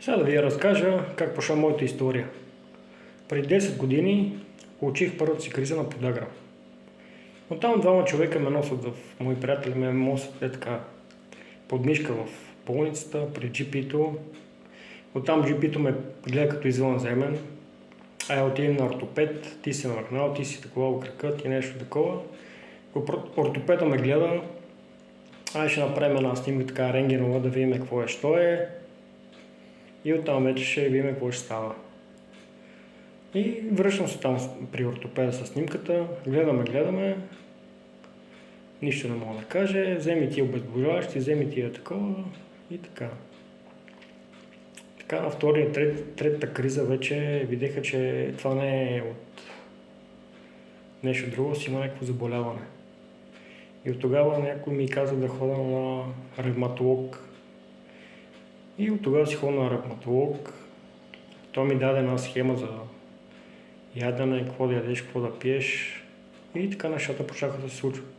Сега да ви я разкажа как пошла моята история. Преди 10 години получих първата си криза на подагра. Оттам двама човека ме носят мои приятели ме носят така под мишка в болницата, при GP-то. Оттам GP-то ме гледа като извънземен. Отидем на ортопед, ти си намъкнал, ти си такова кракът и нещо такова. Ортопеда ме гледа, ще направим една снимка така рентгенова да видим какво е, що е. И оттам вече ще видим какво ще става. И връщам се там при ортопеда с снимката, гледаме, нищо не мога да каже, вземи тия обезболяващи, вземи тия такова и така. Така на втория, третата криза вече видяха, че това не е от нещо друго, си има някакво заболяване. И от тогава някой ми каза да ходя на ревматолог. И от тогава си ходя на ревматолог. Той ми даде една схема за ядене, какво да ядеш, какво да пиеш. И така нещата почнаха да се случват.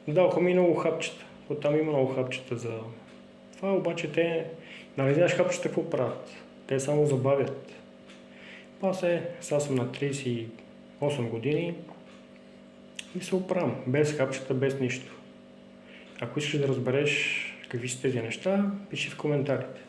Даваха ми много хапчета. Оттам има много хапчета за това, обаче те, нали знаеш хапчета какво правят? Те само забавят. Сега съм на 38 години и се оправям. Без хапчета, без нищо. Ако искаш да разбереш какви са тези неща, пиши в коментарите.